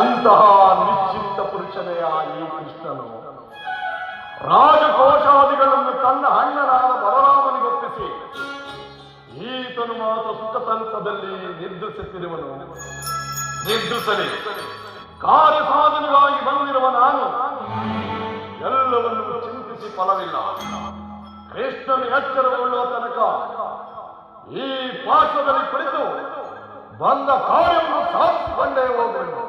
ಎಂತಹ ನಿಶ್ಚಿಂತ ಪುರುಷನೆಯ ಈ ಕೃಷ್ಣನು ರಾಜಕೋಶಾದಿಗಳನ್ನು ತನ್ನ ಅಣ್ಣನಾದ ಬಲರಾಮನಿಗೊಪ್ಪಿಸಿ ಈತನು ಮಾತ್ರ ಸುಖ ತಲ್ಪದಲ್ಲಿ ನಿರ್ಧರಿಸುತ್ತಿರುವನು. ನಿರ್ಧರಿಸಲಿ ಕಾರ್ಯ ಸಾಧನೆಗಾಗಿ ಬಂದಿರುವ ನಾನು ಎಲ್ಲವನ್ನೂ ಚಿಂತಿಸಿ ಫಲವಿಲ್ಲ. ಕೃಷ್ಣನು ಎಚ್ಚರಗೊಳ್ಳುವ ತನಕ ಈ ಪಾರ್ಶ್ವದಲ್ಲಿ ಕುಳಿತು ಬಂದ ಕಾರ್ಯವನ್ನು ಸಾಧಿಸಿಕೊಂಡೇ ಹೋಗುವೆನು.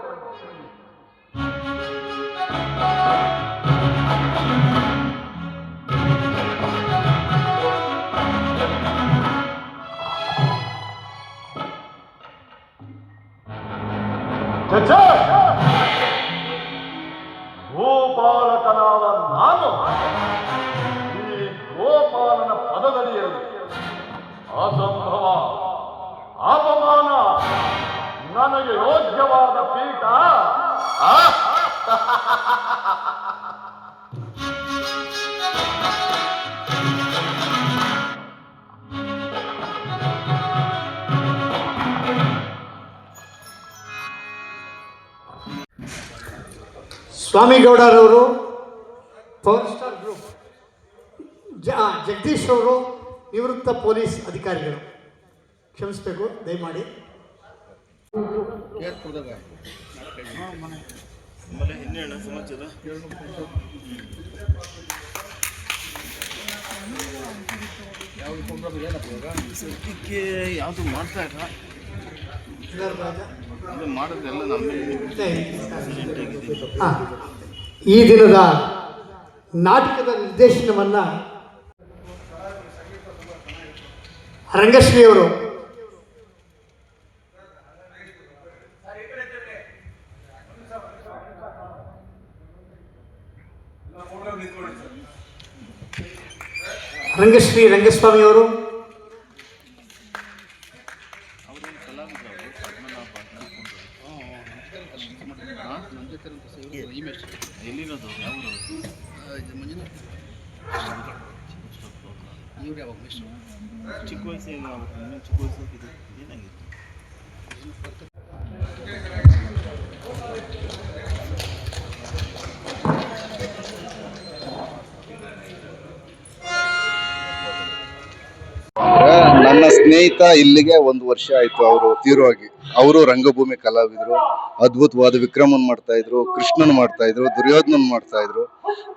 ಗೋಪಾಲಕನಾದ ನಾನು ಈ ಗೋಪಾಲನ ಪದದಡಿಯಲ್ಲಿ ಅಸಂಭವ ಅಪಮಾನ ನನಗೆ ಯೋಗ್ಯವಾದ ಪೀಠ ಸ್ವಾಮಿಗೌಡರವರು, ಪವರ್ ಸ್ಟಾರ್ ಗ್ರೂಪ್, ಜಗದೀಶ್ ಅವರು ನಿವೃತ್ತ ಪೊಲೀಸ್ ಅಧಿಕಾರಿಗಳು. ಕ್ಷಮಿಸಬೇಕು ದಯಮಾಡಿ. ಸದ್ಯಕ್ಕೆ ಯಾವುದು ಮಾಡ್ತಾ ಇಲ್ಲ, ಮಾಡೋದೆಲ್ಲ ಈ ದಿನದ ನಾಟಕದ ನಿರ್ದೇಶನವನ್ನು ರಂಗಶ್ರೀಯವರು ರಂಗಶ್ರೀ ರಂಗಸ್ವಾಮಿಯವರು, ಚಿಕ್ಕ ವಯಸ್ಸು ಚಿಕ್ಕ ವಯಸ್ಸು ಏನಾಗಿತ್ತು. ನನ್ನ ಸ್ನೇಹಿತ ಇಲ್ಲಿಗೆ 1 ವರ್ಷ ಆಯ್ತು ಅವರು ತೀರೋಗಿ. ಅವರು ರಂಗಭೂಮಿ ಕಲಾವಿದರು, ಅದ್ಭುತವಾದ ವಿಕ್ರಮನ್ ಮಾಡ್ತಾ ಇದ್ರು, ಕೃಷ್ಣನ್ ಮಾಡ್ತಾ ಇದ್ರು, ದುರ್ಯೋಧನನ್ ಮಾಡ್ತಾ ಇದ್ರು.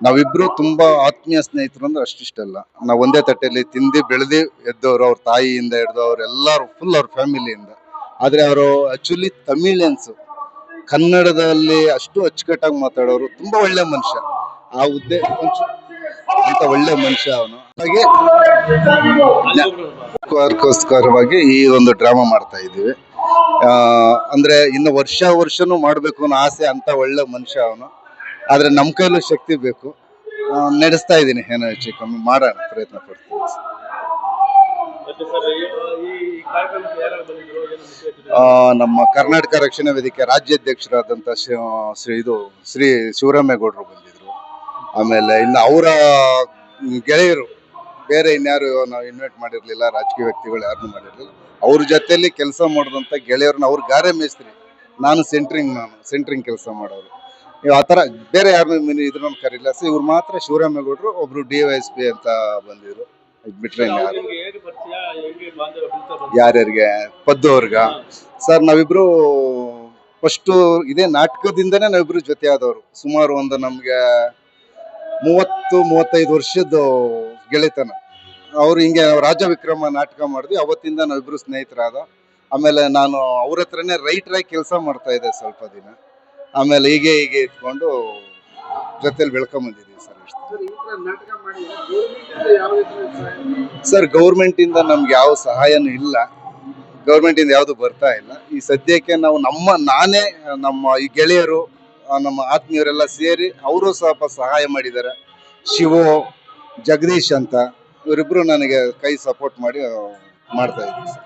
ನಾವಿಬ್ರು ತುಂಬಾ ಆತ್ಮೀಯ ಸ್ನೇಹಿತರು ಅಂದ್ರೆ ಅಷ್ಟಿಷ್ಟಲ್ಲ. ನಾವು ಒಂದೇ ತಟ್ಟೆಯಲ್ಲಿ ತಿಂದು ಬೆಳೆದಿ ಎದ್ದವರು, ಅವ್ರ ತಾಯಿಯಿಂದ ಹಿಡಿದು ಅವರೆಲ್ಲರೂ ಫುಲ್ ಅವ್ರ ಫ್ಯಾಮಿಲಿಯಿಂದ. ಆದ್ರೆ ಅವರು ಆಕ್ಚುಲಿ ತಮಿಳಿಯನ್ಸ್, ಕನ್ನಡದಲ್ಲಿ ಅಷ್ಟು ಅಚ್ಚುಕಟ್ಟಾಗಿ ಮಾತಾಡೋರು. ತುಂಬಾ ಒಳ್ಳೆ ಮನುಷ್ಯ. ಆ ಹುದ್ದೆ ಅಂತ ಒಳ್ಳೆ ಮನುಷ್ಯ ಅವನು. ಹಾಗೆ ಗೋಸ್ಕರವಾಗಿ ಈ ಒಂದು ಡ್ರಾಮಾ ಮಾಡ್ತಾ ಇದ್ದೀವಿ. ಅಂದ್ರೆ ಇನ್ನು ವರ್ಷನೂ ಮಾಡ್ಬೇಕು ಅನ್ನೋ ಆಸೆ. ಅಂತ ಒಳ್ಳೆ ಮನುಷ್ಯ ಅವನು. ಆದ್ರೆ ನಮ್ಮ ಕೈಲೂ ಶಕ್ತಿ ಬೇಕು. ನಡೆಸ್ತಾ ಇದ್ದೀನಿ, ಏನೋ ಹೆಚ್ಚು ಕಮ್ಮಿ ಮಾಡೋಣ, ಪ್ರಯತ್ನ ಪಡ್ತೀನಿ. ನಮ್ಮ ಕರ್ನಾಟಕ ರಕ್ಷಣಾ ವೇದಿಕೆ ರಾಜ್ಯಾಧ್ಯಕ್ಷರಾದಂಥ ಶ್ರೀ ಶಿವರಾಮೇಗೌಡರು ಬಂದಿದ್ರು. ಆಮೇಲೆ ಇನ್ನು ಅವರ ಗೆಳೆಯರು, ಬೇರೆ ಇನ್ಯಾರು ನಾವು ಇನ್ವೈಟ್ ಮಾಡಿರ್ಲಿಲ್ಲ, ರಾಜಕೀಯ ವ್ಯಕ್ತಿಗಳು ಯಾರನ್ನೂ ಮಾಡಿರ್ಲಿಲ್ಲ. ಅವ್ರ ಜೊತೆಯಲ್ಲಿ ಕೆಲಸ ಮಾಡಿದಂಥ ಗೆಳೆಯರನ್ನ, ಅವ್ರ ಗಾರೆ ಮೇಸ್ತ್ರಿ, ನಾನು ಸೆಂಟ್ರಿಂಗ್ ಕೆಲಸ ಮಾಡೋರು. ನೀವು ಆ ಥರ ಬೇರೆ ಯಾರನ್ನೂ ಇದ್ರನ್ನ ಕರೀಲ್ಲ. ಸೊ ಇವ್ರು ಮಾತ್ರ ಶಿವರಾಮೇಗೌಡರು, ಒಬ್ರು DYSP ಅಂತ ಬಂದಿದ್ರು. ಬಿಟ್ರೆ ಯಾರ್ಯಾರಿಗೆ ಪದ್ದು ಅವ್ರಿಗ ಸರ್, ನಾವಿಬ್ರು ಫಸ್ಟು ಇದೇ ನಾಟಕದಿಂದನೇ ನಾವಿಬ್ರು ಜೊತೆ ಆದವರು. ಸುಮಾರು ಒಂದು ನಮ್ಗೆ 30-35 ವರ್ಷದ ಗೆಳೆತನ. ಅವ್ರು ಹಿಂಗೆ ರಾಜ ವಿಕ್ರಮ ನಾಟಕ ಮಾಡಿದ್ವಿ, ಅವತ್ತಿಂದ ನಾವಿಬ್ರು ಸ್ನೇಹಿತರಾದ. ಆಮೇಲೆ ನಾನು ಅವ್ರ ಹತ್ರನೇ ರೈಟ್ರಾಗಿ ಕೆಲಸ ಮಾಡ್ತಾ ಇದ್ದೆ ಸ್ವಲ್ಪ ದಿನ. ಆಮೇಲೆ ಹೀಗೆ ಇಟ್ಕೊಂಡು ಜೊತೆಲಿ ಬೆಳ್ಕೊಂಬಂದಿದ್ದೀವಿ ಸರ್. ಗೌರ್ಮೆಂಟ್ ಇಂದ ನಮ್ಗೆ ಯಾವ ಸಹಾಯನೂ ಇಲ್ಲ. ಗೌರ್ಮೆಂಟ್ ಇಂದ ಯಾವುದು ಬರ್ತಾ ಇಲ್ಲ. ಈ ಸದ್ಯಕ್ಕೆ ನಾವು ನಾನೇ ನಮ್ಮ ಈ ಗೆಳೆಯರು, ನಮ್ಮ ಆತ್ಮೀಯರೆಲ್ಲ ಸೇರಿ ಅವರು ಸ್ವಲ್ಪ ಸಹಾಯ ಮಾಡಿದ್ದಾರೆ. ಶಿವು, ಜಗದೀಶ್ ಅಂತ ಇವರಿಬ್ರು ನನಗೆ ಕೈ ಸಪೋರ್ಟ್ ಮಾಡಿ ಮಾಡ್ತಾ ಇದ್ದೀವಿ ಸರ್.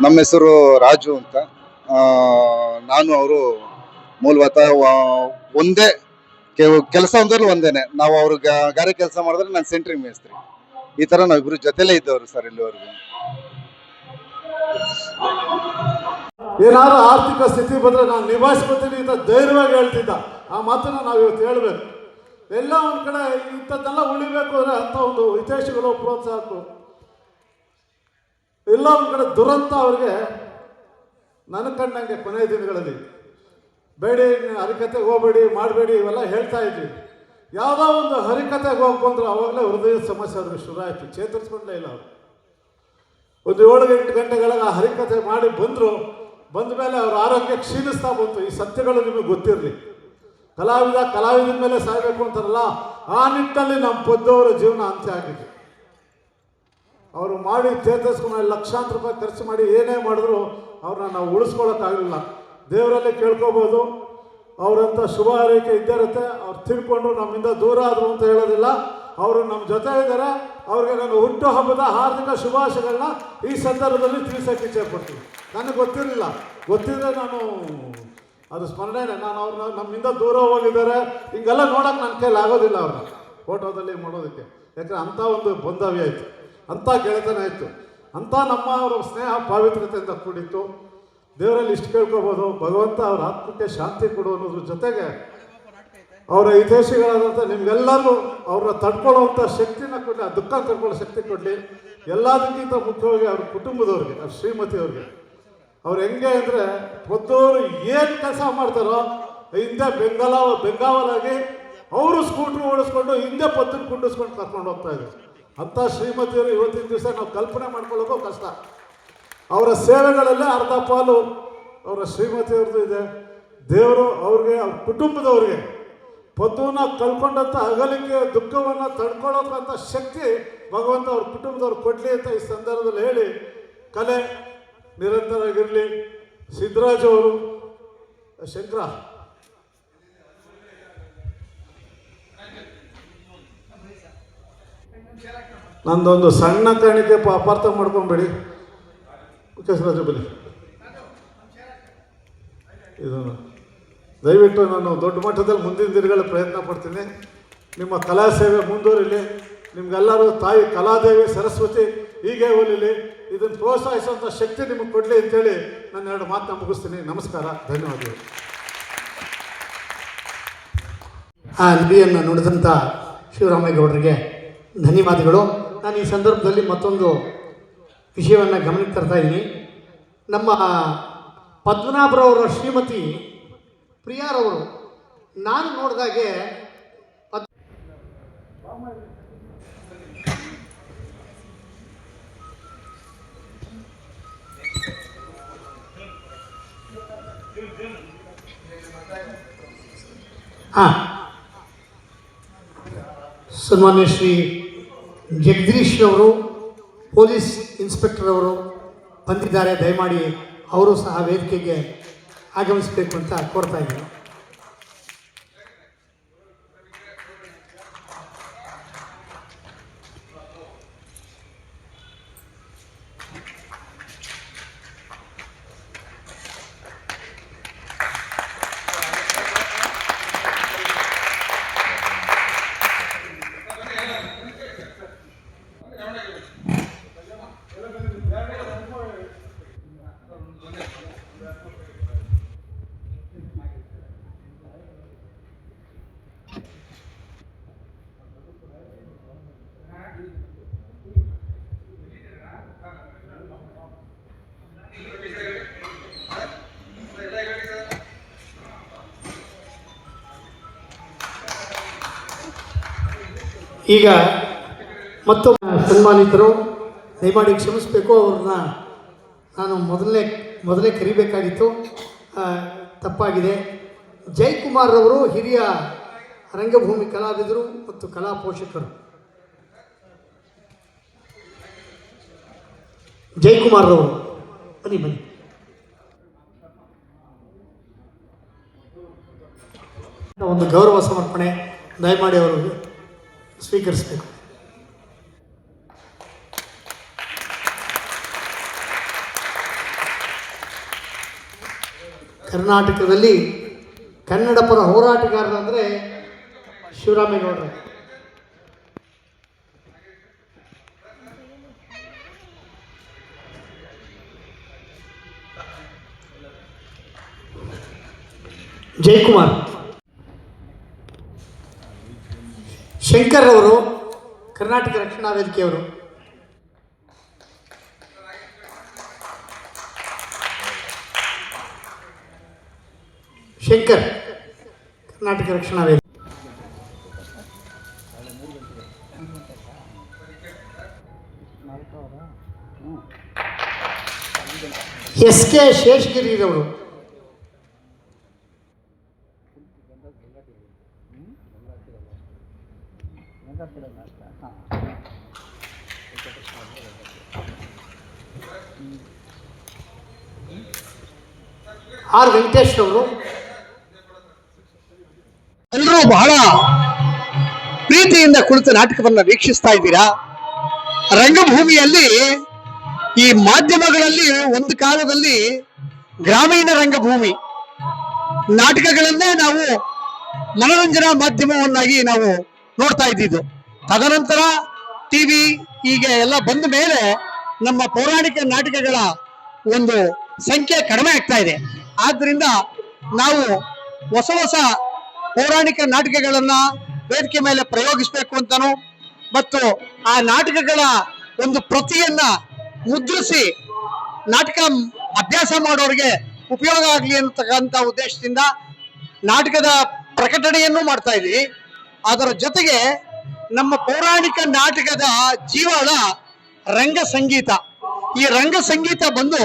ನಮ್ಮ ಹೆಸರು ರಾಜು ಅಂತ. ನಾನು ಅವರು ಮೂಲತಃ ಒಂದೇ ಕೆಲಸ ಅಂದ್ರೂ ಒಂದೇನೆ. ನಾವು ಅವ್ರಿಗೆ ಗಾರೆ ಕೆಲಸ ಮಾಡಿದ್ರೆ ನಾನು ಸೆಂಟ್ರಿಂಗ್ ಮೇಸ್ತ್ರಿ. ಈ ತರ ನಾವಿಬ್ರು ಜೊತೆಲೇ ಇದ್ದವರು ಸರ್ ಇಲ್ಲಿವರೆಗೂ. ಏನಾದ್ರು ಆರ್ಥಿಕ ಸ್ಥಿತಿ ಬಂದರೆ ನಾನು ನಿಭಾಯಿಸ್ಕೊತೀನಿ ಅಂತ ಧೈರ್ಯವಾಗಿ ಹೇಳ್ತಿದ್ದ. ಆ ಮಾತನ್ನು ನಾವು ಇವತ್ತು ಹೇಳಬೇಕು. ಎಲ್ಲ ಒಂದು ಕಡೆ ಇಂಥದ್ದೆಲ್ಲ ಉಳಿಬೇಕು ಅಂದರೆ ಅಂಥ ಒಂದು ಹಿತೈಷಿಗಳು ಪ್ರೋತ್ಸಾಹಕ್ಕೂ ಎಲ್ಲ ಒಂದು ಕಡೆ ದುರಂತ ಅವ್ರಿಗೆ ನನ್ನ ಕಂಡಂಗೆ ಕೊನೆಯ ದಿನಗಳಲ್ಲಿ ಬೇಡಿ ಹರಿಕತೆಗೆ ಹೋಗಬೇಡಿ ಮಾಡಬೇಡಿ ಇವೆಲ್ಲ ಹೇಳ್ತಾ ಇದ್ವಿ. ಯಾವುದೋ ಒಂದು ಹರಿಕತೆಗೆ ಹೋಗಿ ಬಂದರು ಆವಾಗಲೇ ಹೃದಯದ ಸಮಸ್ಯೆ ಅವ್ರಿಗೆ ಶುರು ಆಯಿತು. ಚೇತರಿಸ್ಕೊಂಡೇ ಇಲ್ಲ ಅವರು. ಒಂದು 7-8 ಗಂಟೆಗಳಿಗೆ ಆ ಹರಿಕತೆ ಮಾಡಿ ಬಂದರು. ಬಂದ ಮೇಲೆ ಅವ್ರ ಆರೋಗ್ಯ ಕ್ಷೀಣಿಸ್ತಾ ಬಂತು. ಈ ಸತ್ಯಗಳು ನಿಮಗೆ ಗೊತ್ತಿರಲಿ. ಕಲಾವಿದನ ಮೇಲೆ ಸಾಯಬೇಕು ಅಂತಾರಲ್ಲ, ಆ ನಿಟ್ಟಿನಲ್ಲಿ ನಮ್ಮ ಪೊದ್ದವರ ಜೀವನ ಅಂತ್ಯ ಆಗಿದೆ. ಅವರು ಮಾಡಿ ಚೇತರಿಸ್ಕೊಂಡು ಲಕ್ಷಾಂತರ ರೂಪಾಯಿ ಖರ್ಚು ಮಾಡಿ ಏನೇ ಮಾಡಿದ್ರು ಅವ್ರನ್ನ ನಾವು ಉಳಿಸ್ಕೊಳ್ಳೋಕ್ಕಾಗಲಿಲ್ಲ. ದೇವರಲ್ಲೇ ಕೇಳ್ಕೊಬೋದು. ಅವರಂಥ ಶುಭ ಹಾರೈಕೆ ಇದ್ದೇ ಇರುತ್ತೆ. ಅವ್ರು ತಿಳ್ಕೊಂಡ್ರು ನಮ್ಮಿಂದ ದೂರ ಆದರು ಅಂತ ಹೇಳೋದಿಲ್ಲ. ಅವರು ನಮ್ಮ ಜೊತೆ ಇದ್ದಾರೆ. ಅವ್ರಿಗೆ ನಾನು ಹುಟ್ಟು ಹಬ್ಬದ ಹಾರ್ದಿಕ ಶುಭಾಶಯಗಳನ್ನ ಈ ಸಂದರ್ಭದಲ್ಲಿ ತಿಳಿಸೋಕ್ಕೆ ಇಚ್ಛೆಪಡ್ತೀನಿ. ನನಗೆ ಗೊತ್ತಿದ್ರೆ ನಾನು ಅದು ಸ್ಮರಣೆನೇ. ನಾನು ಅವ್ರನ್ನ ನಮ್ಮಿಂದ ದೂರ ಹೋಗಿದ್ದಾರೆ ಹಿಂಗೆಲ್ಲ ನೋಡೋಕೆ ನನ್ನ ಕೈಲಿ ಆಗೋದಿಲ್ಲ. ಅವ್ರನ್ನ ಫೋಟೋದಲ್ಲಿ ಮಾಡೋದಕ್ಕೆ. ಯಾಕಂದರೆ ಅಂಥ ಒಂದು ಬಾಂಧವ್ಯ ಆಯಿತು, ಅಂಥ ಗೆಳೆತನ ಆಯಿತು, ಅಂಥ ನಮ್ಮ ಅವರ ಸ್ನೇಹ ಪಾವಿತ್ರತೆಯಿಂದ ಕೂಡಿತ್ತು. ದೇವರಲ್ಲಿ ಇಷ್ಟು ಕೇಳ್ಕೊಬೋದು, ಭಗವಂತ ಅವ್ರ ಆತ್ಮಕ್ಕೆ ಶಾಂತಿ ಕೊಡು ಅನ್ನೋದ್ರ ಜೊತೆಗೆ ಅವರ ಹಿತೈಷಿಗಳಾದಂಥ ನಿಮ್ಗೆಲ್ಲರೂ ಅವ್ರನ್ನ ತಡ್ಕೊಳ್ಳೋವಂಥ ಶಕ್ತಿನ ಕೊಡಲಿ, ಆ ದುಃಖ ತಡ್ಕೊಳ್ಳೋ ಶಕ್ತಿ ಕೊಡಲಿ. ಎಲ್ಲದಕ್ಕಿಂತ ಮುಖ್ಯವಾಗಿ ಅವ್ರ ಕುಟುಂಬದವ್ರಿಗೆ, ಅವ್ರ ಶ್ರೀಮತಿಯವ್ರಿಗೆ, ಅವ್ರು ಹೆಂಗೆ ಅಂದರೆ ಮೊದಲು ಏನು ಕೆಲಸ ಮಾಡ್ತಾರೋ ಹಿಂದೆ ಬೆಂಗಾವಲಾಗಿ ಅವರು ಸ್ಕೂಟ್ರ್ ಓಡಿಸ್ಕೊಂಡು ಹಿಂದೆ ಪತ್ತನ್ನು ಕುಂಡಿಸ್ಕೊಂಡು ಕರ್ಕೊಂಡು ಹೋಗ್ತಾ ಇದ್ರು. ಅಂಥ ಶ್ರೀಮತಿಯವರು ಇವತ್ತಿನ ದಿವಸ ನಾವು ಕಲ್ಪನೆ ಮಾಡ್ಕೊಳ್ಳೋಕ್ಕೂ ಕಷ್ಟ. ಅವರ ಸೇವೆಗಳಲ್ಲೇ ಅರ್ಧ ಪಾಲು ಅವರ ಶ್ರೀಮತಿಯವ್ರದ್ದು ಇದೆ. ದೇವರು ಅವ್ರಿಗೆ, ಅವ್ರ ಕುಟುಂಬದವ್ರಿಗೆ ಪದ್ದುವನ್ನ ಕಳ್ಕೊಂಡಂಥ ಅಗಲಿಕೆ ದುಃಖವನ್ನು ತಡ್ಕೊಳ್ಳೋಕ್ಕಂಥ ಶಕ್ತಿ ಭಗವಂತ ಅವ್ರ ಕುಟುಂಬದವ್ರು ಕೊಡಲಿ ಅಂತ ಈ ಸಂದರ್ಭದಲ್ಲಿ ಹೇಳಿ, ಕಲೆ ನಿರಂತರವಾಗಿರಲಿ. ಸಿದ್ದರಾಜ್ ಅವರು, ಶಂಕರ ನಂದೊಂದು ಸಣ್ಣ ಕಾಣಿಕೆ ಅಪಾರ್ಥ ಮಾಡ್ಕೊಂಬೇಡಿ. ಕೆಸರಾಜು ಬಲಿ ಇದನ್ನು ದಯವಿಟ್ಟು ನಾನು ದೊಡ್ಡ ಮಟ್ಟದಲ್ಲಿ ಮುಂದಿನ ದಿನಗಳ ಪ್ರಯತ್ನ ಪಡ್ತೀನಿ. ನಿಮ್ಮ ಕಲಾ ಸೇವೆ ಮುಂದುವರಿಲಿ. ನಿಮ್ಗೆಲ್ಲರೂ ತಾಯಿ ಕಲಾದೇವಿ ಸರಸ್ವತಿ ಹೀಗೆ ಒಲಿಲಿ. ಇದನ್ನು ಪ್ರೋತ್ಸಾಹಿಸುವಂಥ ಶಕ್ತಿ ನಿಮಗೆ ಕೊಡಲಿ ಅಂತೇಳಿ ನಾನು 2 ಮಾತನ್ನ ಮುಗಿಸ್ತೀನಿ. ನಮಸ್ಕಾರ, ಧನ್ಯವಾದಗಳು. ಆ ನುಡಿಯನ್ನು ನುಡಿದಂಥ ಶಿವರಾಮೇಗೌಡರಿಗೆ ಧನ್ಯವಾದಗಳು. ನಾನು ಈ ಸಂದರ್ಭದಲ್ಲಿ ಮತ್ತೊಂದು ವಿಷಯವನ್ನು ಗಮನಕ್ಕೆ ತರ್ತಾ ಇದ್ದೀನಿ. ನಮ್ಮ ಪದ್ಮನಾಭರವರ ಶ್ರೀಮತಿ ಪ್ರಿಯಾರವರು ನಾನು ನೋಡಿದಾಗೆ ಸನ್ಮಾನ್ಯ ಶ್ರೀ ಜಗದೀಶ್ ಅವರು, ಪೊಲೀಸ್ ಇನ್ಸ್ಪೆಕ್ಟರ್ ಅವರು ಬಂದಿದ್ದಾರೆ. ದಯಮಾಡಿ ಅವರು ಸಹ ವೇದಿಕೆಗೆ ಆಗಮಿಸಬೇಕು ಅಂತ ಕೋರ್ತಾ ಇದ್ದೀನಿ. ಈಗ ಮತ್ತೊಮ್ಮೆ ಸನ್ಮಾನಿತರು ದಯಮಾಡಿ ಕ್ಷಮಿಸಬೇಕು. ಅವ್ರನ್ನ ನಾನು ಮೊದಲೇ ಕರಿಬೇಕಾಗಿತ್ತು, ತಪ್ಪಾಗಿದೆ. ಜಯಕುಮಾರ್ ಅವರು ಹಿರಿಯ ರಂಗಭೂಮಿ ಕಲಾವಿದರು ಮತ್ತು ಕಲಾ ಪೋಷಕರು. ಜಯಕುಮಾರ್ ಅವರು ಬನ್ನಿ. ಒಂದು ಗೌರವ ಸಮರ್ಪಣೆ ದಯಮಾಡಿ ಅವರು ಸ್ವೀಕರಿಸಬೇಕು. ಕರ್ನಾಟಕದಲ್ಲಿ ಕನ್ನಡ ಪರ ಹೋರಾಟಗಾರರಂದರೆ ಶಿವರಾಮೇಗೌಡರು. ಜಯಕುಮಾರ್. ಶಂಕರ್ ಅವರು, ಕರ್ನಾಟಕ ರಕ್ಷಣಾ ವೇದಿಕೆಯವರು. ಶಂಕರ್, ಕರ್ನಾಟಕ ರಕ್ಷಣಾ ವೇದಿಕೆ. SK ಶೇಷಗಿರಿರವರು. ಆರ್ ವೆಂಕಟೇಶ್ ಅವರು. ಎಲ್ಲರೂ ಬಹಳ ಪ್ರೀತಿಯಿಂದ ಕುಳಿತು ನಾಟಕವನ್ನ ವೀಕ್ಷಿಸ್ತಾ ಇದ್ದೀರಾ. ರಂಗಭೂಮಿಯಲ್ಲಿ ಈ ಮಾಧ್ಯಮಗಳಲ್ಲಿ ಒಂದು ಕಾಲದಲ್ಲಿ ಗ್ರಾಮೀಣ ರಂಗಭೂಮಿ ನಾಟಕಗಳನ್ನೇ ನಾವು ಮನೋರಂಜನಾ ಮಾಧ್ಯಮವನ್ನಾಗಿ ನಾವು ನೋಡ್ತಾ ಇದ್ದಿದ್ದು. ತದನಂತರ ಟಿವಿ ಹೀಗೆ ಎಲ್ಲ ಬಂದ ಮೇಲೆ ನಮ್ಮ ಪೌರಾಣಿಕ ನಾಟಕಗಳ ಒಂದು ಸಂಖ್ಯೆ ಕಡಿಮೆ ಆಗ್ತಾ ಇದೆ. ಆದ್ರಿಂದ ನಾವು ಹೊಸ ಹೊಸ ಪೌರಾಣಿಕ ನಾಟಕಗಳನ್ನ ವೇದಿಕೆ ಮೇಲೆ ಪ್ರಯೋಗಿಸಬೇಕು ಅಂತಾನು ಮತ್ತು ಆ ನಾಟಕಗಳ ಒಂದು ಪ್ರತಿಯನ್ನ ಮುದ್ರಿಸಿ ನಾಟಕ ಅಭ್ಯಾಸ ಮಾಡೋರಿಗೆ ಉಪಯೋಗ ಆಗಲಿ ಅಂತಕ್ಕಂಥ ಉದ್ದೇಶದಿಂದ ನಾಟಕದ ಪ್ರಕಟಣೆಯನ್ನು ಮಾಡ್ತಾ ಇದ್ವಿ. ಅದರ ಜೊತೆಗೆ ನಮ್ಮ ಪೌರಾಣಿಕ ನಾಟಕದ ಜೀವಾಳ ರಂಗ ಸಂಗೀತ. ಈ ರಂಗ ಸಂಗೀತ ಬಂದು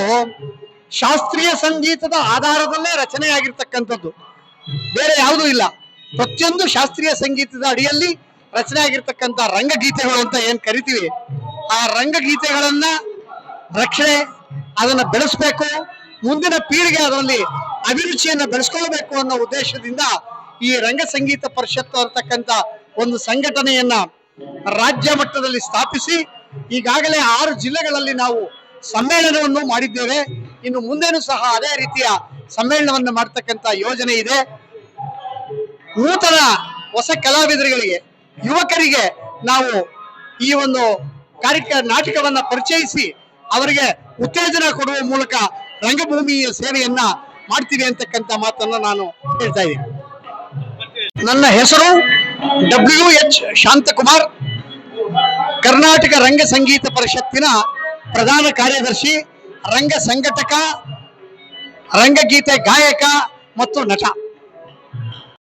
ಶಾಸ್ತ್ರೀಯ ಸಂಗೀತದ ಆಧಾರದಲ್ಲೇ ರಚನೆಯಾಗಿರ್ತಕ್ಕಂಥದ್ದು, ಬೇರೆ ಯಾವುದೂ ಇಲ್ಲ. ಪ್ರತಿಯೊಂದು ಶಾಸ್ತ್ರೀಯ ಸಂಗೀತದ ಅಡಿಯಲ್ಲಿ ರಚನೆ ಆಗಿರ್ತಕ್ಕಂಥ ರಂಗಗೀತೆಗಳು ಅಂತ ಏನ್ ಕರಿತೀವಿ, ಆ ರಂಗಗೀತೆಗಳನ್ನ ರಕ್ಷಣೆ ಅದನ್ನ ಬೆಳೆಸ್ಬೇಕು, ಮುಂದಿನ ಪೀಳಿಗೆ ಅದರಲ್ಲಿ ಅಭಿರುಚಿಯನ್ನ ಬೆಳೆಸ್ಕೊಳ್ಬೇಕು ಅನ್ನೋ ಉದ್ದೇಶದಿಂದ ಈ ರಂಗ ಸಂಗೀತ ಪರಿಷತ್ತು ಅಂತಕ್ಕಂಥ ಒಂದು ಸಂಘಟನೆಯನ್ನ ರಾಜ್ಯ ಮಟ್ಟದಲ್ಲಿ ಸ್ಥಾಪಿಸಿ ಈಗಾಗಲೇ 6 ಜಿಲ್ಲೆಗಳಲ್ಲಿ ನಾವು ಸಮ್ಮೇಳನವನ್ನು ಮಾಡಿದ್ದೇವೆ. ಇನ್ನು ಮುಂದೇನು ಸಹ ಅದೇ ರೀತಿಯ ಸಮ್ಮೇಳನವನ್ನು ಮಾಡ್ತಕ್ಕಂಥ ಯೋಜನೆ ಇದೆ. ನೂತನ ಹೊಸ ಕಲಾವಿದರುಗಳಿಗೆ, ಯುವಕರಿಗೆ ನಾವು ಈ ಒಂದು ನಾಟಕವನ್ನ ಪರಿಚಯಿಸಿ ಅವರಿಗೆ ಉತ್ತೇಜನ ಕೊಡುವ ಮೂಲಕ ರಂಗಭೂಮಿಯ ಸೇವೆಯನ್ನ ಮಾಡ್ತೀವಿ ಅಂತಕ್ಕಂಥ ಮಾತನ್ನ ನಾನು ಹೇಳ್ತಾ ಇದ್ದೀನಿ. ನನ್ನ ಹೆಸರು WH ಶಾಂತಕುಮಾರ್, ಕರ್ನಾಟಕ ರಂಗ ಸಂಗೀತ ಪರಿಷತ್ತಿನ ಪ್ರಧಾನ ಕಾರ್ಯದರ್ಶಿ, ರಂಗ ಸಂಘಟಕ, ರಂಗಗೀತೆ ಗಾಯಕ ಮತ್ತು ನಟ.